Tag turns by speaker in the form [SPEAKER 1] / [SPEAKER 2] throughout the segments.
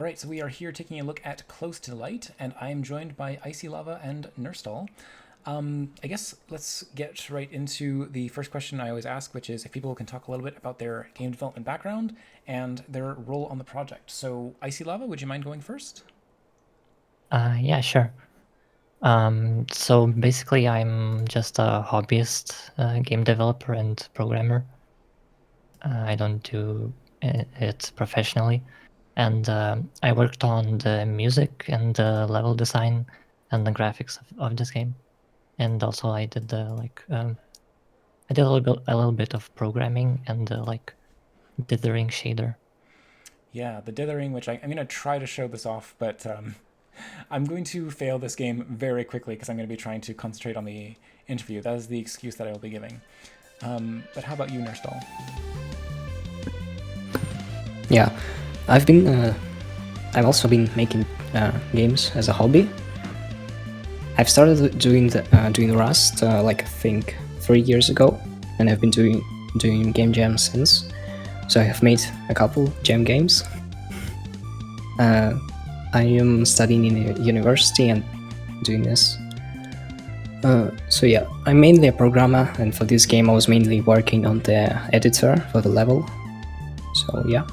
[SPEAKER 1] All right, so we are here taking a look at Close to Light, and I am joined by IcyLava and Nertsal. I guess let's get right into the first question I always ask, which is if people can talk a little bit about their game development background and their role on the project. So, IcyLava, would you mind going first?
[SPEAKER 2] Yeah, sure. So basically, I'm just a hobbyist game developer and programmer. I don't do it professionally, and I worked on the music and the level design and the graphics of this game, and also I did I did a little bit of programming and like dithering shader.
[SPEAKER 1] Yeah, the dithering, which I'm going to try to show this off, but I'm going to fail this game very quickly because I'm going to be trying to concentrate on the interview. That is the excuse that I will be giving. But how about you, Nerstall?
[SPEAKER 3] Yeah, I've been. I've also been making games as a hobby. I've started doing Rust like I think 3 years ago, and I've been doing game jams since. So I have made a couple jam games. I am studying in a university and doing this. So yeah, I'm mainly a programmer, and for this game I was mainly working on the editor for the level. So yeah.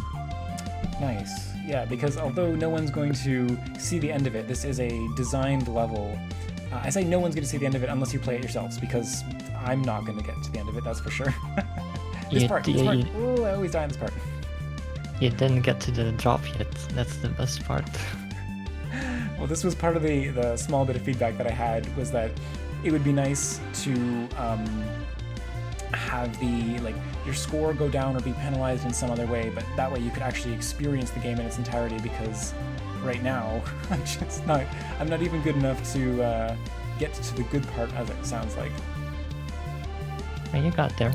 [SPEAKER 1] Nice. Yeah, because although no one's going to see the end of it, this is a designed level. I say no one's going to see the end of it unless you play it yourselves, because I'm not going to get to the end of it, that's for sure. This
[SPEAKER 2] You,
[SPEAKER 1] part.
[SPEAKER 2] you,
[SPEAKER 1] Oh, I always die on this part.
[SPEAKER 2] you didn't get to the drop yet. That's the best part.
[SPEAKER 1] Well, this was part of the small bit of feedback that I had, was that it would be nice to have your score go down or be penalized in some other way, but that way you could actually experience the game in its entirety, because right now I'm not even good enough to get to the good part, as it sounds like.
[SPEAKER 2] And you got there.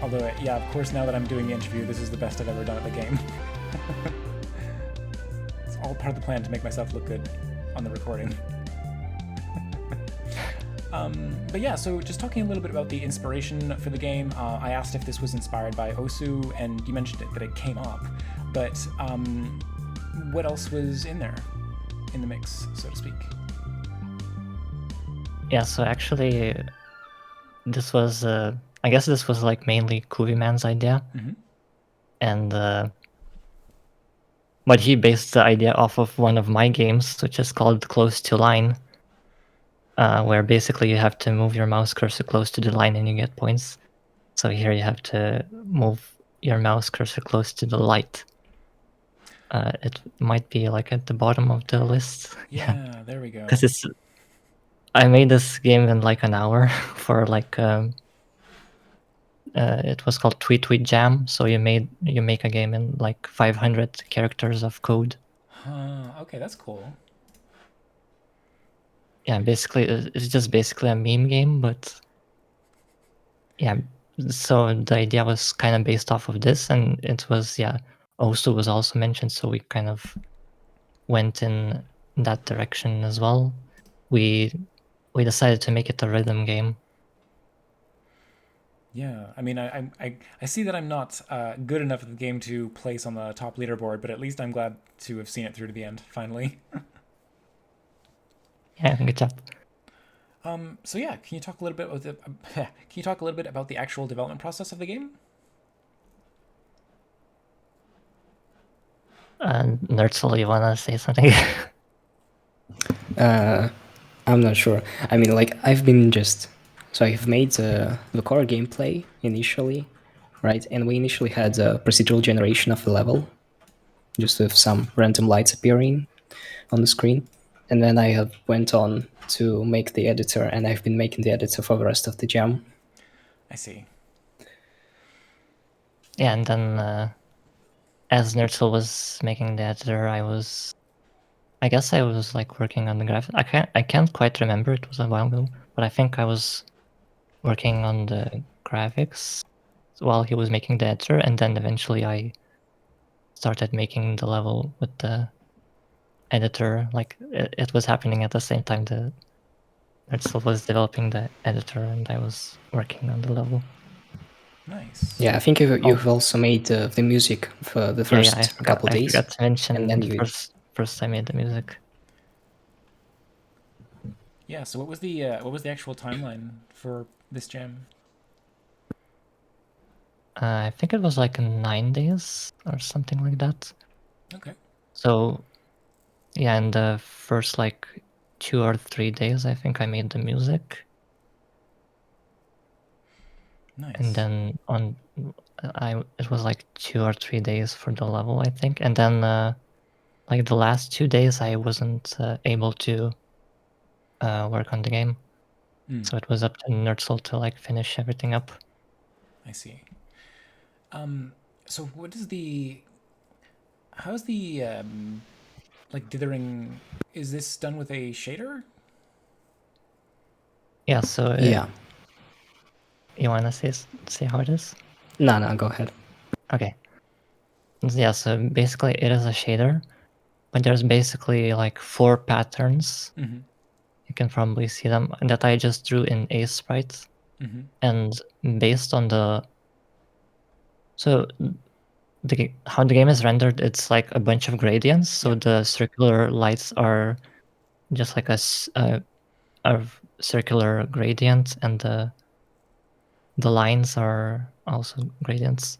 [SPEAKER 1] Although, yeah, of course, now that I'm doing the interview, this is the best I've ever done at the game. It's all part of the plan to make myself look good on the recording. But yeah, so just talking a little bit about the inspiration for the game, I asked if this was inspired by Osu, and you mentioned that it came up. But what else was in there, in the mix, so to speak?
[SPEAKER 2] Yeah, so actually, this was, I guess this was like mainly Kuviman's idea.
[SPEAKER 1] Mm-hmm.
[SPEAKER 2] And, but he based the idea off of one of my games, which is called Close to Line, where basically you have to move your mouse cursor close to the line and you get points. So here you have to move your mouse cursor close to the light. It might be like at the bottom of the list.
[SPEAKER 1] Yeah, there we go.
[SPEAKER 2] Because I made this game in like an hour for like it was called Tweet Tweet Jam. So you make a game in like 500 characters of code.
[SPEAKER 1] Okay, that's cool.
[SPEAKER 2] Yeah, basically it's just basically a meme game, but yeah. So the idea was kind of based off of this, and it was Osu was also mentioned, so we kind of went in that direction as well. We decided to make it a rhythm game.
[SPEAKER 1] Yeah, I mean, I see that I'm not good enough at the game to place on the top leaderboard, but at least I'm glad to have seen it through to the end, finally.
[SPEAKER 2] Yeah, good job.
[SPEAKER 1] So yeah, can you talk a little bit about can you talk a little bit about the actual development process of the game?
[SPEAKER 2] Nertsal, you wanna say something?
[SPEAKER 3] I'm not sure. I mean, like I've been just so I've made the core gameplay initially, right? And we initially had a procedural generation of the level, just with some random lights appearing on the screen, and then I have went on to make the editor, and I've been making the editor for the rest of the jam.
[SPEAKER 1] I see.
[SPEAKER 2] Yeah, and then as Nertsal was making the editor, I guess I was like working on the graphics. I can't quite remember. It was a while ago, but I think I was working on the graphics while he was making the editor, and then eventually I started making the level with the editor. Like it was happening at the same time. The Nertsal was developing the editor, and I was working on the level.
[SPEAKER 1] Nice.
[SPEAKER 3] Yeah, I think you've also made the music for the
[SPEAKER 2] Yeah,
[SPEAKER 3] first couple
[SPEAKER 2] I
[SPEAKER 3] days.
[SPEAKER 2] forgot to mention
[SPEAKER 3] and then you
[SPEAKER 2] first I made the music.
[SPEAKER 1] Yeah. So what was the actual timeline for this jam?
[SPEAKER 2] I think it was like 9 days or something like that.
[SPEAKER 1] Okay.
[SPEAKER 2] So yeah, in the first like 2 or 3 days, I think I made the music,
[SPEAKER 1] Nice.
[SPEAKER 2] and then it was like 2 or 3 days for the level, I think, and then like the last 2 days I wasn't able to work on the game, so it was up to Nertsal to like finish everything up.
[SPEAKER 1] I see. So what is the how's the like dithering? Is this done with a shader?
[SPEAKER 2] Yeah, so
[SPEAKER 3] yeah.
[SPEAKER 2] you wanna see how it is?
[SPEAKER 3] No, go ahead.
[SPEAKER 2] Okay. Yeah, so basically it is a shader, but there's basically like 4 patterns.
[SPEAKER 1] Mm-hmm.
[SPEAKER 2] You can probably see them that I just drew in Sprite.
[SPEAKER 1] Mm-hmm.
[SPEAKER 2] And based on how the game is rendered, it's like a bunch of gradients. So
[SPEAKER 1] Yep.
[SPEAKER 2] the circular lights are just like a circular gradient, and the lines are also gradients.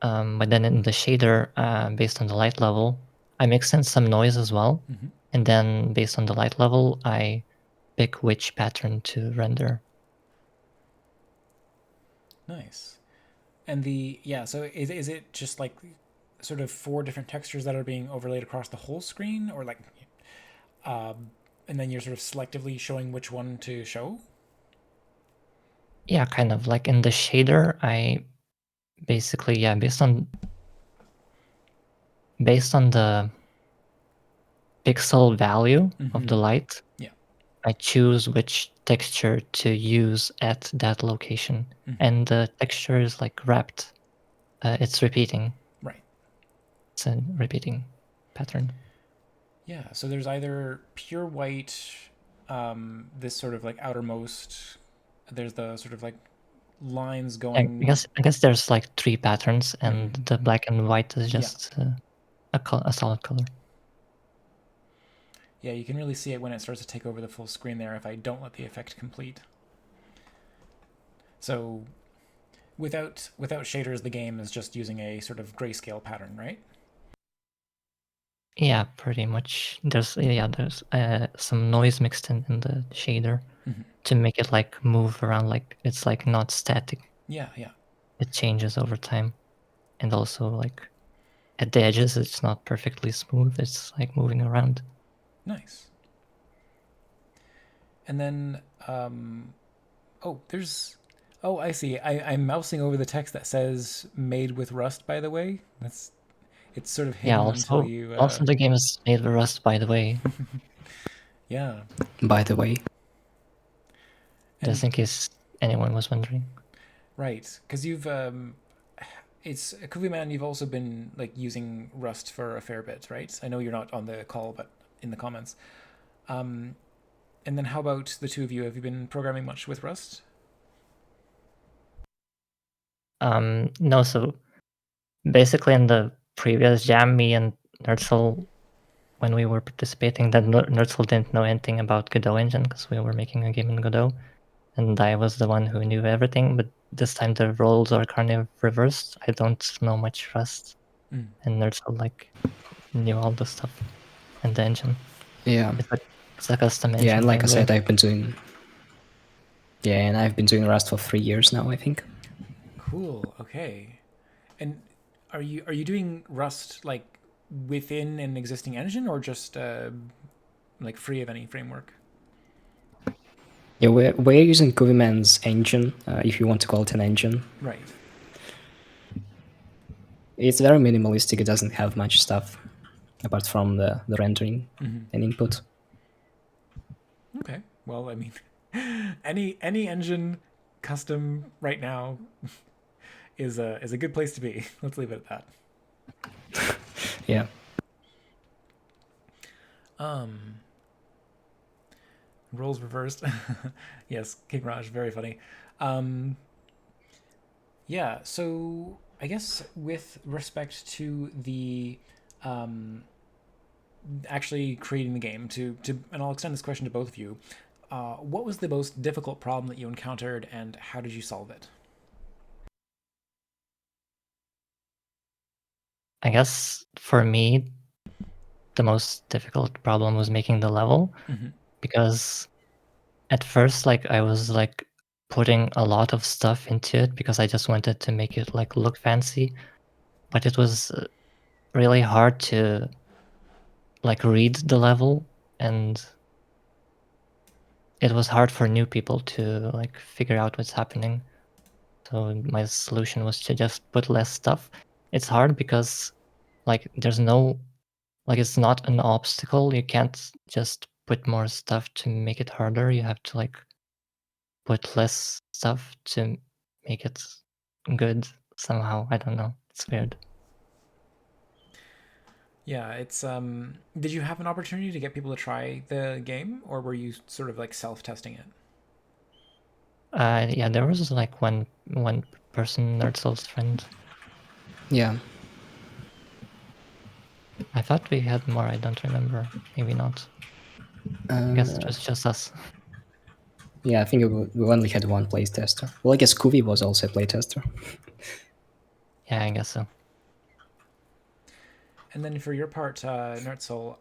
[SPEAKER 2] But then in the shader, based on the light level, I mix in some noise as well.
[SPEAKER 1] Mm-hmm.
[SPEAKER 2] And then based on the light level, I pick which pattern to render.
[SPEAKER 1] Nice. And so is it just like sort of 4 different textures that are being overlaid across the whole screen, or like, and then you're sort of selectively showing which one to show?
[SPEAKER 2] Yeah, kind of like in the shader, I basically, yeah, based on the pixel value of the light,
[SPEAKER 1] Yeah.
[SPEAKER 2] I choose which texture to use at that location.
[SPEAKER 1] Mm-hmm.
[SPEAKER 2] And the texture is like wrapped. It's repeating.
[SPEAKER 1] Right.
[SPEAKER 2] It's a repeating pattern.
[SPEAKER 1] Yeah. So there's either pure white, this sort of like outermost. There's the sort of like lines
[SPEAKER 2] I
[SPEAKER 1] going.
[SPEAKER 2] guess there's like 3 patterns, and the black and white is
[SPEAKER 1] Yeah.
[SPEAKER 2] just a solid color.
[SPEAKER 1] Yeah, you can really see it when it starts to take over the full screen there if I don't let the effect complete. So without shaders, the game is just using a sort of grayscale pattern, right?
[SPEAKER 2] Yeah, pretty much. There's some noise mixed in the shader to make it like move around, like it's like not static.
[SPEAKER 1] Yeah.
[SPEAKER 2] It changes over time, and also like at the edges, it's not perfectly smooth. It's like moving around.
[SPEAKER 1] Nice. And then, I see. I'm mousing over the text that says "made with Rust." By the way, it's sort of
[SPEAKER 2] Yeah.
[SPEAKER 1] hidden until you.
[SPEAKER 2] Also the game is made with Rust, by the way.
[SPEAKER 1] Yeah.
[SPEAKER 3] By the way.
[SPEAKER 2] Just in case anyone was wondering.
[SPEAKER 1] Right, because you've it's kuviman. You've also been like using Rust for a fair bit, right? I know you're not on the call, but in the comments. And then how about the two of you? Have you been programming much with Rust?
[SPEAKER 2] No, so basically in the previous jam, me and Nertsal, when we were participating, that Nertsal didn't know anything about Godot engine because we were making a game in Godot, and I was the one who knew everything. But this time the roles are kind of reversed. I don't know much Rust, and Nertsal like knew all the stuff and the engine.
[SPEAKER 3] Yeah.
[SPEAKER 2] It's a custom engine.
[SPEAKER 3] Yeah, and like I said,
[SPEAKER 2] way.
[SPEAKER 3] I've been doing Rust for 3 years now, I think.
[SPEAKER 1] Cool. Okay. And are you doing Rust like within an existing engine, or just like free of any framework?
[SPEAKER 3] Yeah, we're using kuviman's engine, if you want to call it an engine.
[SPEAKER 1] Right.
[SPEAKER 3] It's very minimalistic. It doesn't have much stuff apart from the rendering and input.
[SPEAKER 1] Okay. Well, I mean, any engine custom right now is a good place to be. Let's leave it at that.
[SPEAKER 3] Yeah.
[SPEAKER 1] Roles reversed. Yes, King Raj, very funny. Yeah, so I guess with respect to the actually creating the game, and I'll extend this question to both of you. What was the most difficult problem that you encountered, and how did you solve it?
[SPEAKER 2] I guess for me, the most difficult problem was making the level, because at first, like, I was like putting a lot of stuff into it because I just wanted to make it like look fancy, but it was really hard to like read the level, and it was hard for new people to like figure out what's happening. So my solution was to just put less stuff. It's hard because like there's no, like, it's not an obstacle. You can't just put more stuff to make it harder. You have to like put less stuff to make it good somehow. I don't know. It's weird.
[SPEAKER 1] Yeah, it's did you have an opportunity to get people to try the game, or were you sort of like self-testing it?
[SPEAKER 2] Yeah, there was like one person, Nertsal's friend.
[SPEAKER 3] Yeah.
[SPEAKER 2] I thought we had more. I don't remember. Maybe not. I guess it was just us.
[SPEAKER 3] Yeah, I think we only had one playtester. Well, I guess Kuvi was also a playtester.
[SPEAKER 2] Yeah, I guess so.
[SPEAKER 1] And then for your part, Nertsal,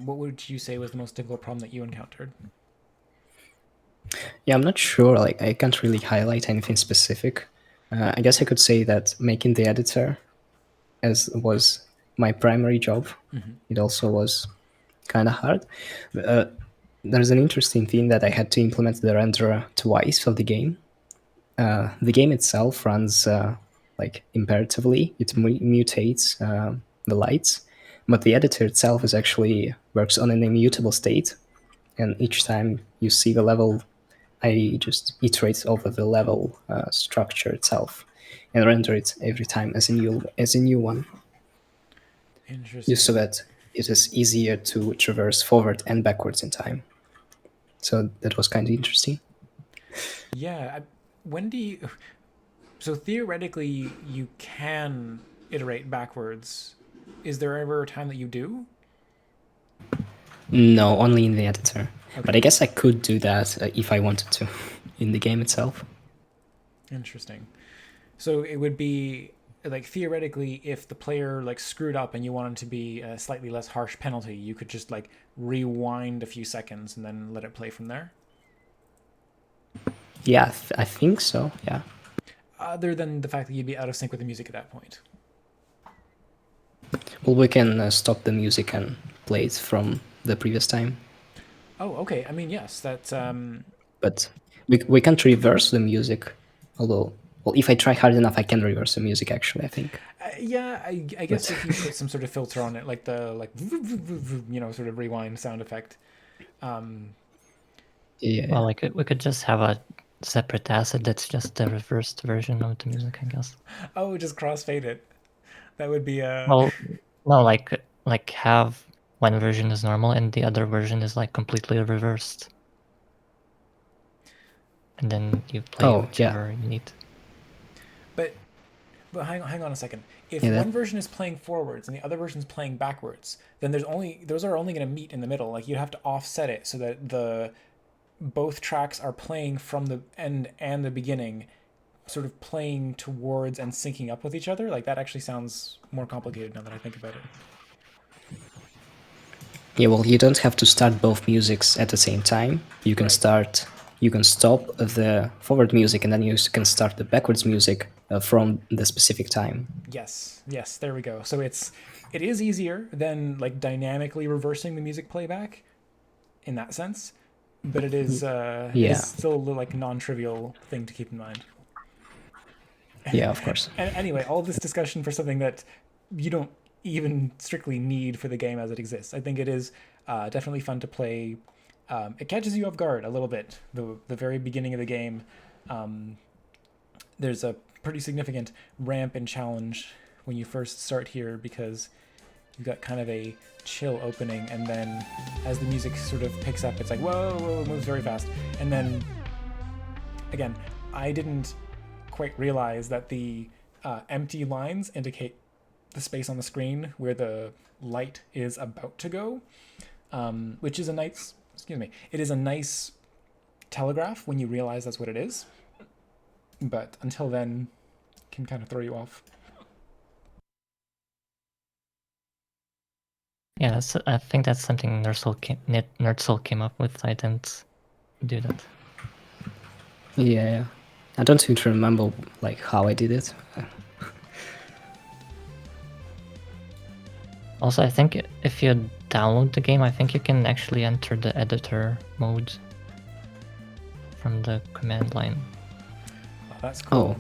[SPEAKER 1] what would you say was the most difficult problem that you encountered?
[SPEAKER 3] Yeah, I'm not sure. Like, I can't really highlight anything specific. I guess I could say that making the editor as was my primary job. It also was kind of hard. There's an interesting thing that I had to implement the renderer twice for the game. The game itself runs like imperatively; it mutates the lights, but the editor itself is actually works on an immutable state. And each time you see the level, I just iterate over the level structure itself and render it every time as a new one, just so
[SPEAKER 1] Interesting.
[SPEAKER 3] that it is easier to traverse forward and backwards in time. So that was kind of interesting.
[SPEAKER 1] Yeah, when do you? So theoretically, you can iterate backwards. Is there ever a time that you do?
[SPEAKER 3] No, only in the editor.
[SPEAKER 1] Okay.
[SPEAKER 3] But I guess I could do that if I wanted to in the game itself.
[SPEAKER 1] Interesting. So it would be like theoretically, if the player like screwed up and you wanted to be a slightly less harsh penalty, you could just like rewind a few seconds and then let it play from there.
[SPEAKER 3] Yeah, I think so. Yeah.
[SPEAKER 1] Other than the fact that you'd be out of sync with the music at that point.
[SPEAKER 3] Well, we can stop the music and play it from the previous time.
[SPEAKER 1] Oh, okay. I mean, yes, that's
[SPEAKER 3] But we can't reverse the music. Although, well, if I try hard enough, I can reverse the music, actually, I think.
[SPEAKER 1] yeah. I guess if you put some sort of filter on it, like the like sort of rewind sound effect.
[SPEAKER 3] Yeah.
[SPEAKER 2] Well, like we could just have a separate asset that's just the reversed version of the music, I guess.
[SPEAKER 1] Oh, just crossfade it. That would be
[SPEAKER 2] Well, no, like have one version is normal and the other version is like completely reversed, and then you play
[SPEAKER 3] Oh,
[SPEAKER 2] whichever you need.
[SPEAKER 1] But hang on a second. If
[SPEAKER 3] Yeah,
[SPEAKER 1] one version is playing forwards and the other version is playing backwards, then those are only going to meet in the middle. Like you'd have to offset it so that the both tracks are playing from the end and the beginning, sort of playing towards and syncing up with each other. Like that actually sounds more complicated now that I think about it.
[SPEAKER 3] Yeah, well, you don't have to start both musics at the same time. You can
[SPEAKER 1] Right.
[SPEAKER 3] you can stop the forward music and then you can start the backwards music from the specific time.
[SPEAKER 1] Yes, there we go. So it is easier than like dynamically reversing the music playback in that sense, but it is
[SPEAKER 3] Yeah,
[SPEAKER 1] still a little, like non-trivial thing to keep in mind.
[SPEAKER 3] yeah, of course.
[SPEAKER 1] And anyway, all this discussion for something that you don't even strictly need for the game as it exists. I think it is definitely fun to play. It catches you off guard a little bit. The very beginning of the game, there's a pretty significant ramp and challenge when you first start here because you've got kind of a chill opening, and then as the music sort of picks up, it's like whoa, it moves very fast, and then again, I didn't quite realize that the empty lines indicate the space on the screen where the light is about to go, which is a nice, it is a nice telegraph when you realize that's what it is. But until then, can kind of throw you off.
[SPEAKER 2] Yeah, I think that's something Nertsal came up with. I didn't do that.
[SPEAKER 3] Yeah, I don't seem to remember like how I did it.
[SPEAKER 2] Also, I think if you download the game, I think you can actually enter the editor mode from the command line.
[SPEAKER 1] Oh, that's cool.
[SPEAKER 3] Oh,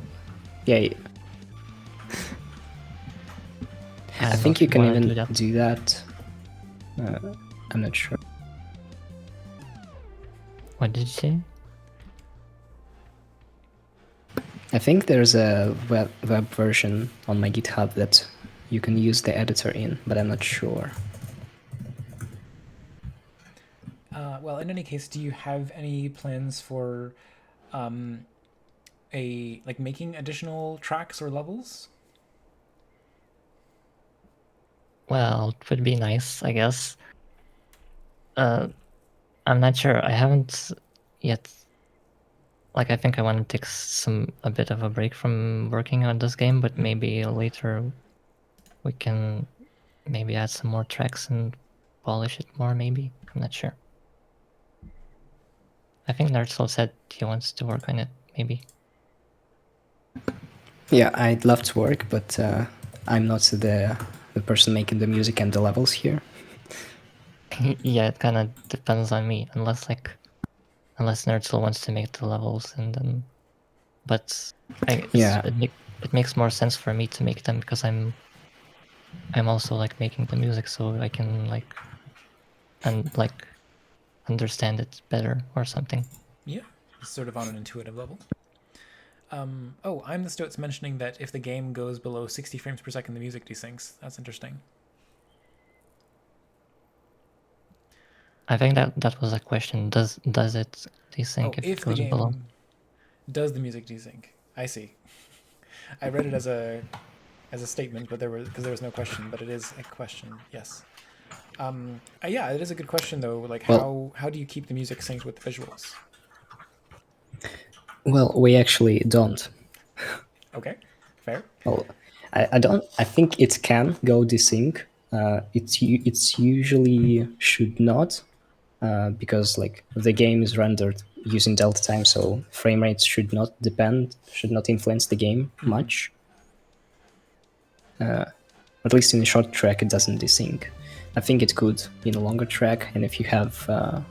[SPEAKER 3] yeah. I
[SPEAKER 2] don't know
[SPEAKER 3] think
[SPEAKER 2] if
[SPEAKER 3] you can
[SPEAKER 2] wanna
[SPEAKER 3] even do that. I'm not sure.
[SPEAKER 2] What did you say?
[SPEAKER 3] I think there's a web version on my GitHub that you can use the editor in, but I'm not sure.
[SPEAKER 1] Well, in any case, do you have any plans for making additional tracks or levels?
[SPEAKER 2] Well, it would be nice, I guess. I'm not sure. I haven't yet. Like, I think I want to take a bit of a break from working on this game, but maybe later we can maybe add some more tracks and polish it more. Maybe, I'm not sure. I think Nertsal said he wants to work on it. Maybe.
[SPEAKER 3] Yeah, I'd love to work, but I'm not the person making the music and the levels here.
[SPEAKER 2] Yeah, it kind of depends on me, unless Nerdsal wants to make the levels, and then, but
[SPEAKER 3] Yeah.
[SPEAKER 2] it makes more sense for me to make them because I'm also like making the music, so I can like understand it better or something.
[SPEAKER 1] Yeah, sort of on an intuitive level. Oh, I'm the Stoats mentioning that if the game goes below 60 frames per second, the music desyncs. That's interesting.
[SPEAKER 2] I think that was a question. Does it desync if it
[SPEAKER 1] the
[SPEAKER 2] goes
[SPEAKER 1] game
[SPEAKER 2] below?
[SPEAKER 1] does the music desync? I see. I read it as a statement, but there was no question, but it is a question. Yes. Yeah, it is a good question though. Like,
[SPEAKER 3] Well,
[SPEAKER 1] how do you keep the music synced with the visuals?
[SPEAKER 3] well, we actually don't.
[SPEAKER 1] Okay, fair.
[SPEAKER 3] Well, I don't. I think it can go desync. It's usually should not, because like the game is rendered using delta time, so frame rates should not influence the game much. At least in a short track, it doesn't desync. I think it could in a longer track, and if you have a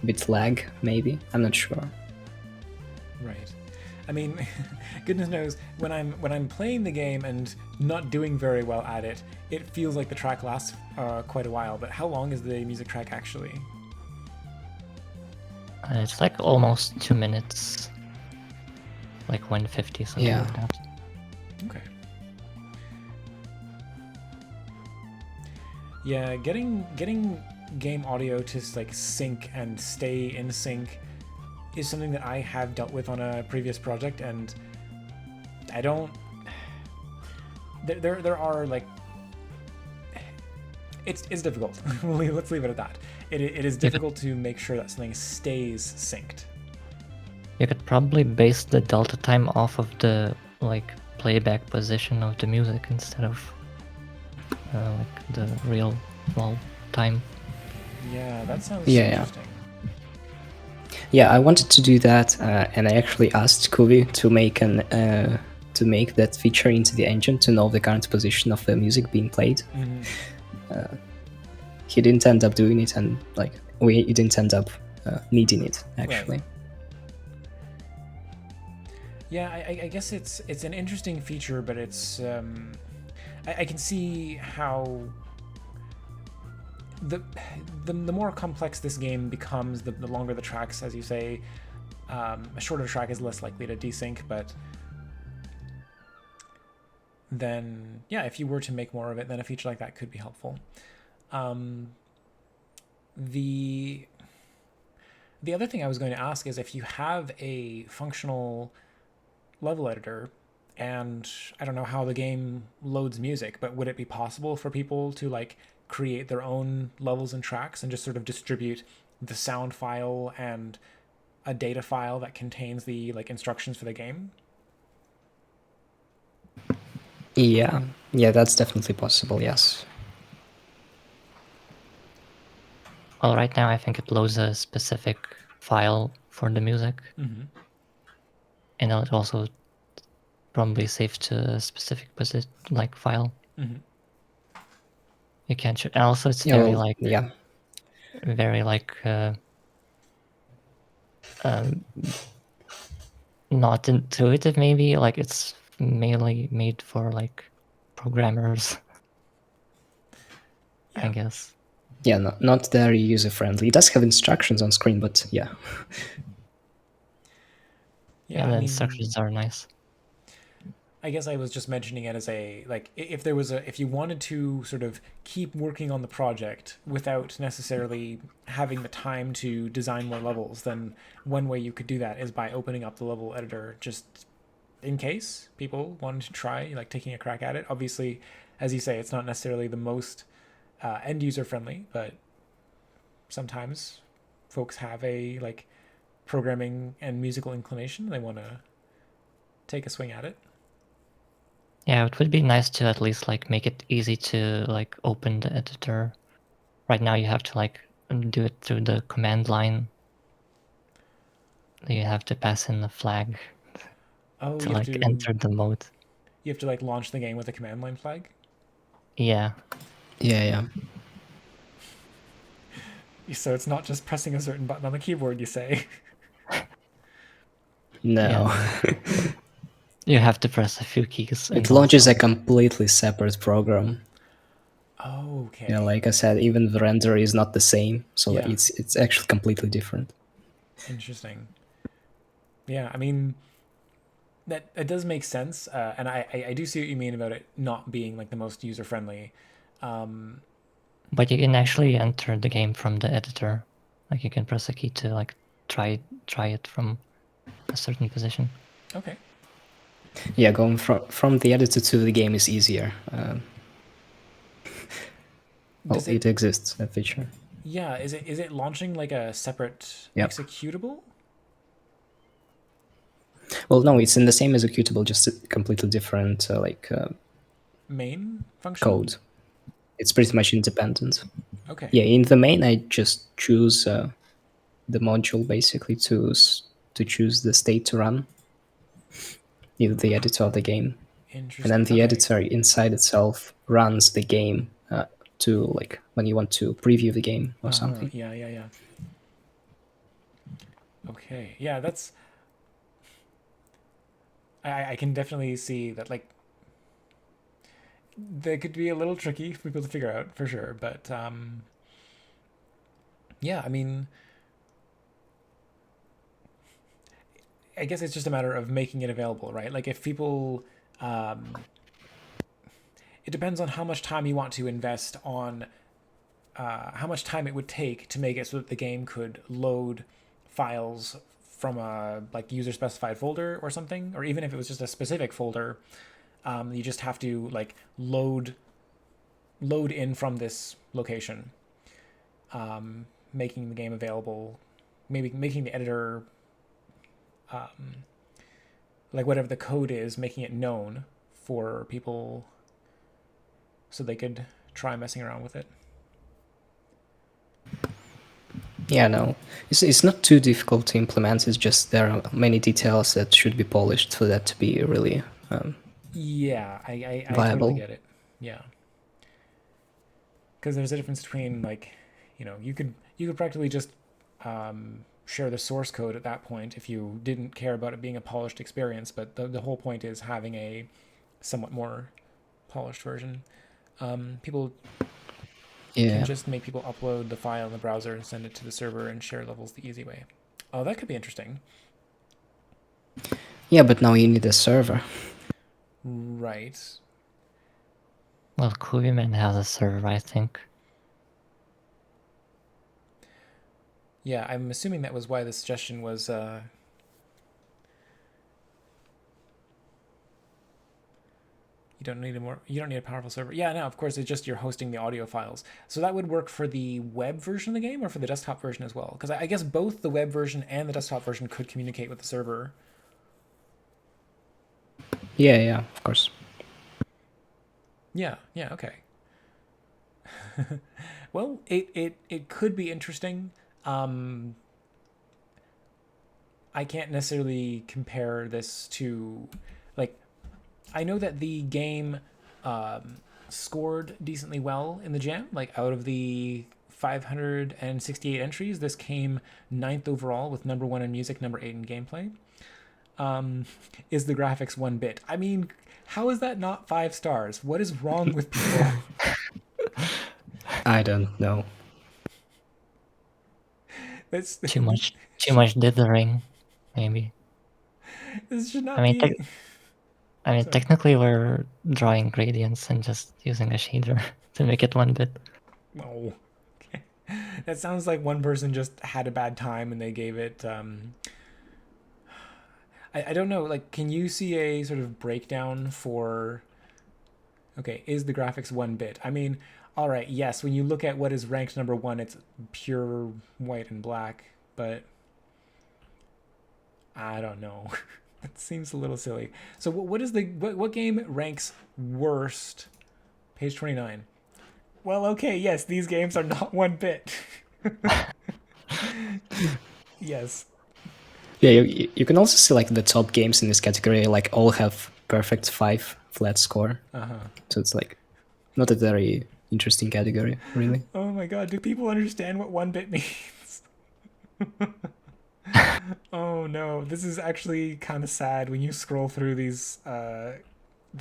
[SPEAKER 3] bit lag, maybe. I'm not sure.
[SPEAKER 1] Right. I mean, goodness knows when I'm playing the game and not doing very well at it, it feels like the track lasts quite a while. But how long is the music track actually?
[SPEAKER 2] It's like almost 2 minutes, like 150 something
[SPEAKER 3] Yeah.
[SPEAKER 2] like that.
[SPEAKER 1] Okay. Yeah, getting game audio to like sync and stay in sync is something that I have dealt with on a previous project, and I don't. There are like. It's difficult. Let's leave it at that. It is difficult to make sure that something stays synced.
[SPEAKER 2] You could probably base the delta time off of the like playback position of the music instead of like the real time.
[SPEAKER 1] Yeah, that sounds
[SPEAKER 3] Yeah.
[SPEAKER 1] interesting.
[SPEAKER 3] Yeah, I wanted to do that, and I actually asked Kuvi to make that feature into the engine to know the current position of the music being played. He didn't end up doing it, and like we didn't end up needing it actually.
[SPEAKER 1] Right. Yeah, I guess it's an interesting feature, but it's I can see how the more complex this game becomes, the longer the tracks, as you say. A shorter track is less likely to desync, but then yeah, if you were to make more of it, then a feature like that could be helpful. The other thing I was going to ask is if you have a functional level editor, and I don't know how the game loads music, but would it be possible for people to like create their own levels and tracks and just sort of distribute the sound file and a data file that contains the like instructions for the game?
[SPEAKER 3] Yeah, that's definitely possible. Yes.
[SPEAKER 2] Well, right now I think it loads a specific file for the music,
[SPEAKER 1] Mm-hmm.
[SPEAKER 2] and it also probably saves to a specific like file.
[SPEAKER 1] Mm-hmm.
[SPEAKER 2] You can't. And also, it's
[SPEAKER 3] Yeah.
[SPEAKER 2] very
[SPEAKER 3] Well.
[SPEAKER 2] like
[SPEAKER 3] Yeah.
[SPEAKER 2] very like um, not intuitive. Maybe like it's mainly made for like programmers, I
[SPEAKER 1] Yeah.
[SPEAKER 2] guess.
[SPEAKER 3] Yeah. Not very user friendly. It does have instructions on screen, but yeah.
[SPEAKER 1] Yeah,
[SPEAKER 2] Yeah,
[SPEAKER 1] I
[SPEAKER 2] the
[SPEAKER 1] mean,
[SPEAKER 2] instructions are nice.
[SPEAKER 1] I guess I was just mentioning it as a like if there was a if you wanted to sort of keep working on the project without necessarily having the time to design more levels, then one way you could do that is by opening up the level editor just in case people wanted to try like taking a crack at it. Obviously, as you say, it's not necessarily the most end user friendly, but sometimes folks have a like programming and musical inclination. They want to take a swing at it.
[SPEAKER 2] Yeah, it would be nice to at least like make it easy to like open the editor. Right now you have to like do it through the command line. You have to pass in the flag
[SPEAKER 1] Oh,
[SPEAKER 2] to like enter the mode.
[SPEAKER 1] you have to like launch the game with a command line flag.
[SPEAKER 2] Yeah.
[SPEAKER 3] Yeah.
[SPEAKER 1] So it's not just pressing a certain button on the keyboard, you say.
[SPEAKER 3] No.
[SPEAKER 2] Yeah, you have to press a few keys.
[SPEAKER 3] It
[SPEAKER 2] And
[SPEAKER 3] launches
[SPEAKER 2] also,
[SPEAKER 3] a completely separate program.
[SPEAKER 1] Oh, okay.
[SPEAKER 3] Yeah, like I said, even the render is not the same, so
[SPEAKER 1] Yeah.
[SPEAKER 3] it's actually completely different.
[SPEAKER 1] Interesting. Yeah, I mean that it does make sense, and I do see what you mean about it not being like the most user friendly.
[SPEAKER 2] but you can actually enter the game from the editor. Like you can press a key to like try it from a certain position.
[SPEAKER 1] Okay.
[SPEAKER 3] Yeah, going from the editor to the game is easier. Well,
[SPEAKER 1] Does it?
[SPEAKER 3] it exists, that feature.
[SPEAKER 1] Yeah. Is it launching like a separate
[SPEAKER 3] Yep.
[SPEAKER 1] executable?
[SPEAKER 3] Well, no, it's in the same executable, just a completely different
[SPEAKER 1] Main function?
[SPEAKER 3] code. It's pretty much independent.
[SPEAKER 1] Okay.
[SPEAKER 3] Yeah, in the main, I just choose the module basically to choose the state to run in the editor of the game, and then
[SPEAKER 1] Interesting.
[SPEAKER 3] the
[SPEAKER 1] Okay.
[SPEAKER 3] editor inside itself runs the game to like when you want to preview the game or something.
[SPEAKER 1] Yeah. Okay. Yeah, that's. I can definitely see that like that could be a little tricky for people to figure out for sure, but yeah, I mean, I guess it's just a matter of making it available, right? Like if people, it depends on how much time you want to invest on how much time it would take to make it so that the game could load files from a like user specified folder or something, or even if it was just a specific folder, you just have to like load in from this location, making the game available, maybe making the editor like whatever the code is, making it known for people so they could try messing around with it.
[SPEAKER 3] Yeah, no, it's not too difficult to implement. It's just there are many details that should be polished for that to be really
[SPEAKER 1] Yeah, I totally
[SPEAKER 3] viable.
[SPEAKER 1] get it. Yeah, because there's a difference between like, you could practically just share the source code at that point if you didn't care about it being a polished experience. But the whole point is having a somewhat more polished version. People can
[SPEAKER 3] Yeah,
[SPEAKER 1] just make people upload the file in the browser and send it to the server and share levels the easy way. Oh, that could be interesting.
[SPEAKER 3] yeah, but now you need a server.
[SPEAKER 1] Right.
[SPEAKER 2] Well, kuviman has a server, I think.
[SPEAKER 1] Yeah, I'm assuming that was why the suggestion was you don't need a powerful server. Yeah, no, of course it's just you're hosting the audio files. So that would work for the web version of the game or for the desktop version as well? Because I guess both the web version and the desktop version could communicate with the server.
[SPEAKER 3] Yeah, of course.
[SPEAKER 1] Yeah, okay. Well, it could be interesting. I can't necessarily compare this to, like, I know that the game scored decently well in the jam. Like, out of the 568 entries, this came ninth overall with number 1 in music, number 8 in gameplay. Is the graphics 1-bit? I mean, how is that not 5 stars? What is wrong with people?
[SPEAKER 3] I don't know.
[SPEAKER 1] That's
[SPEAKER 2] Too much dithering, maybe.
[SPEAKER 1] This should
[SPEAKER 2] I
[SPEAKER 1] not
[SPEAKER 2] mean,
[SPEAKER 1] be. Sorry.
[SPEAKER 2] technically we're drawing gradients and just using a shader to make it 1-bit.
[SPEAKER 1] Oh, okay. That sounds like one person just had a bad time and they gave it. I don't know. Like, can you see a sort of breakdown for? Okay, is the graphics 1-bit? I mean, all right, yes. When you look at what is ranked number 1, it's pure white and black. But I don't know. That seems a little silly. So what game ranks worst? Page 29. Well, okay, yes, these games are not 1-bit. Yes.
[SPEAKER 3] Yeah, you can also see like the top games in this category like all have perfect 5 flat score. So it's like not a very interesting category, really.
[SPEAKER 1] Oh my god, do people understand what 1-bit means? Oh no, this is actually kind of sad when you scroll through these the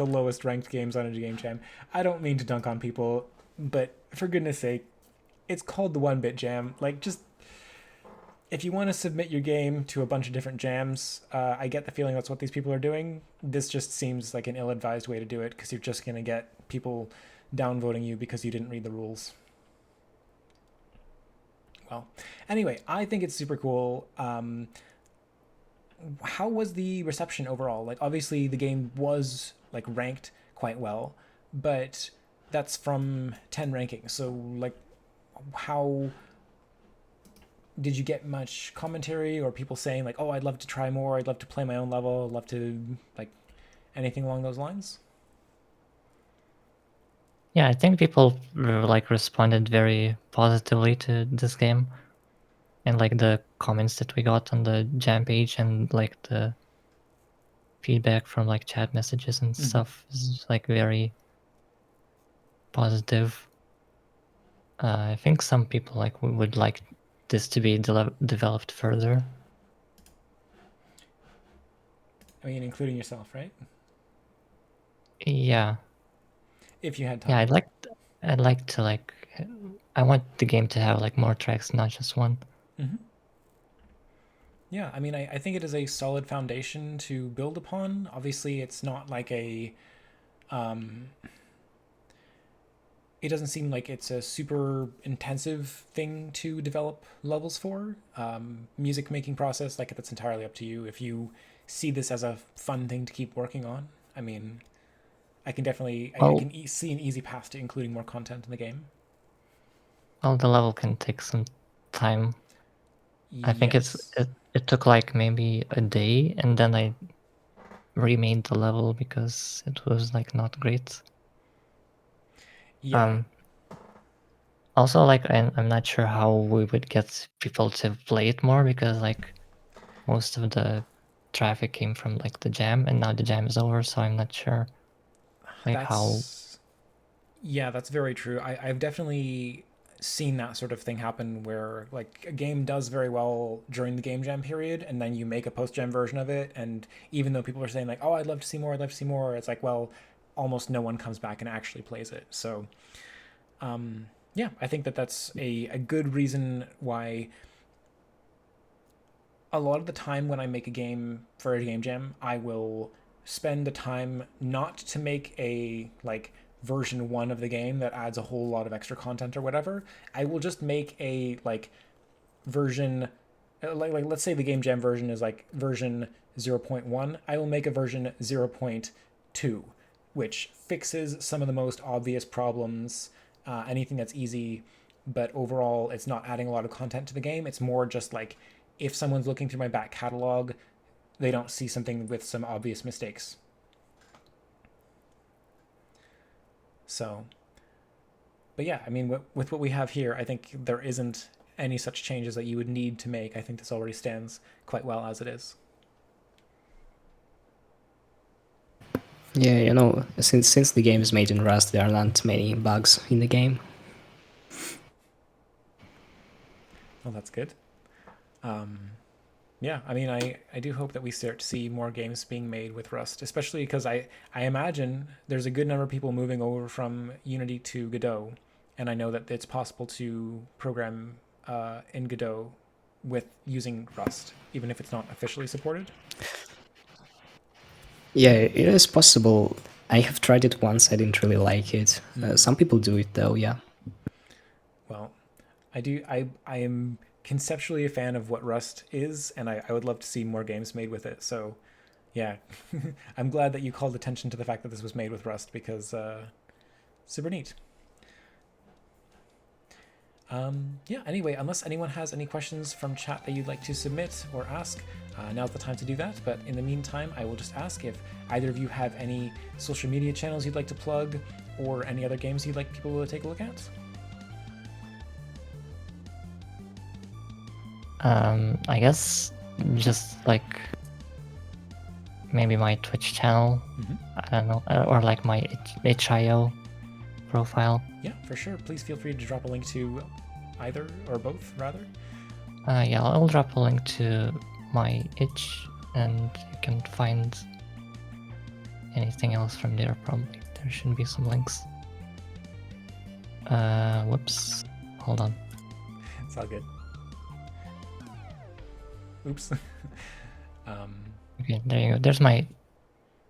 [SPEAKER 1] lowest ranked games on a game jam. I don't mean to dunk on people, but for goodness sake, it's called the 1-bit jam. Like, just if you want to submit your game to a bunch of different jams, I get the feeling that's what these people are doing. This just seems like an ill-advised way to do it because you're just gonna get people downvoting you because you didn't read the rules. Well, anyway, I think it's super cool. How was the reception overall? Like, obviously the game was like ranked quite well, but that's from 10 rankings. So like, how did you get much commentary or people saying like, oh, I'd love to try more, I'd love to play my own level, I'd love to, like, anything along those lines?
[SPEAKER 2] Yeah, I think people like responded very positively to this game, and like the comments that we got on the jam page and like the feedback from like chat messages and stuff is like very positive. I think some people like would like this to be developed further.
[SPEAKER 1] I mean, including yourself, right?
[SPEAKER 2] Yeah,
[SPEAKER 1] If you had time.
[SPEAKER 2] yeah, I'd like to like, I want the game to have like more tracks, not just one.
[SPEAKER 1] Yeah, I mean, I think it is a solid foundation to build upon. Obviously, it's not like a. It doesn't seem like it's a super intensive thing to develop levels for. Music making process, like, that's entirely up to you. If you see this as a fun thing to keep working on, I mean, I can definitely I
[SPEAKER 2] Well,
[SPEAKER 1] can see an easy path to including more content in the game.
[SPEAKER 2] well, the level can take some time. I think
[SPEAKER 1] Yes.
[SPEAKER 2] it took like maybe a day, and then I remade the level because it was like not great.
[SPEAKER 1] Yeah.
[SPEAKER 2] Also, like I'm not sure how we would get people to play it more because like most of the traffic came from like the jam, and now the jam is over, so I'm not sure like how.
[SPEAKER 1] Yeah, that's very true. I've definitely seen that sort of thing happen where like a game does very well during the game jam period and then you make a post jam version of it, and even though people are saying like, oh, I'd love to see more, I'd love to see more, it's like, well, almost no one comes back and actually plays it. So yeah, I think that that's a good reason why a lot of the time when I make a game for a game jam, I will spend the time not to make a like version 1 of the game that adds a whole lot of extra content or whatever. I will just make a like version, like let's say the game jam version is like version 0.1, I will make a version 0.2, which fixes some of the most obvious problems, anything that's easy, but overall it's not adding a lot of content to the game. It's more just like if someone's looking through my back catalog, they don't see something with some obvious mistakes. So, but yeah, I mean, with what we have here, I think there isn't any such changes that you would need to make. I think this already stands quite well as it is.
[SPEAKER 3] Yeah, you know, since the game is made in Rust, there aren't many bugs in the game.
[SPEAKER 1] Well, that's good. Yeah, I mean, I do hope that we start to see more games being made with Rust, especially because I imagine there's a good number of people moving over from Unity to Godot, and I know that it's possible to program in Godot with using Rust, even if it's not officially supported.
[SPEAKER 3] Yeah, it is possible. I have tried it once. I didn't really like it. Some people do it though. Yeah.
[SPEAKER 1] Well, I do. I am conceptually a fan of what Rust is, and I would love to see more games made with it. So, yeah, I'm glad that you called attention to the fact that this was made with Rust because super neat. Yeah, anyway, unless anyone has any questions from chat that you'd like to submit or ask, now's the time to do that. But in the meantime, I will just ask if either of you have any social media channels you'd like to plug or any other games you'd like people to take a look at.
[SPEAKER 2] I guess just like maybe my Twitch channel. I don't know, or like my HIO profile.
[SPEAKER 1] Yeah, for sure. Please feel free to drop a link to either or both, rather.
[SPEAKER 2] Yeah, I'll drop a link to my itch, and you can find anything else from there. Probably there should be some links. Whoops, hold on.
[SPEAKER 1] It's all good. Oops.
[SPEAKER 2] Okay, there you go. There's my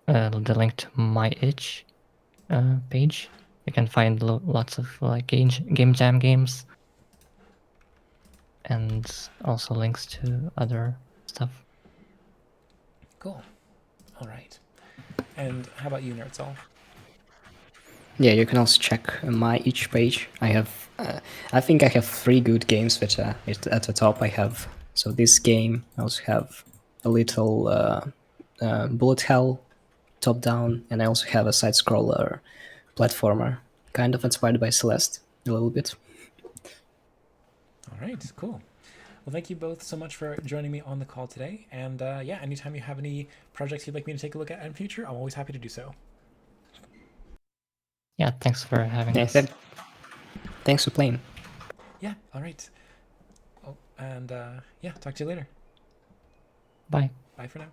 [SPEAKER 2] the link to my itch page. You can find lots of like game jam games, and also links to other stuff.
[SPEAKER 1] Cool. All right. And how about you, Nertsal?
[SPEAKER 3] Yeah, you can also check my each page. I have, I think I have 3 good games that at the top I have. So this game, I also have a little bullet hell top down, and I also have a side scroller platformer, kind of inspired by Celeste a little bit.
[SPEAKER 1] All right, cool. Well, thank you both so much for joining me on the call today. And yeah, anytime you have any projects you'd like me to take a look at in future, I'm always happy to do so.
[SPEAKER 2] Yeah, thanks for having us.
[SPEAKER 3] Thanks for playing.
[SPEAKER 1] Yeah, all right. Oh, and yeah, talk to you later.
[SPEAKER 2] Bye.
[SPEAKER 1] Bye for now.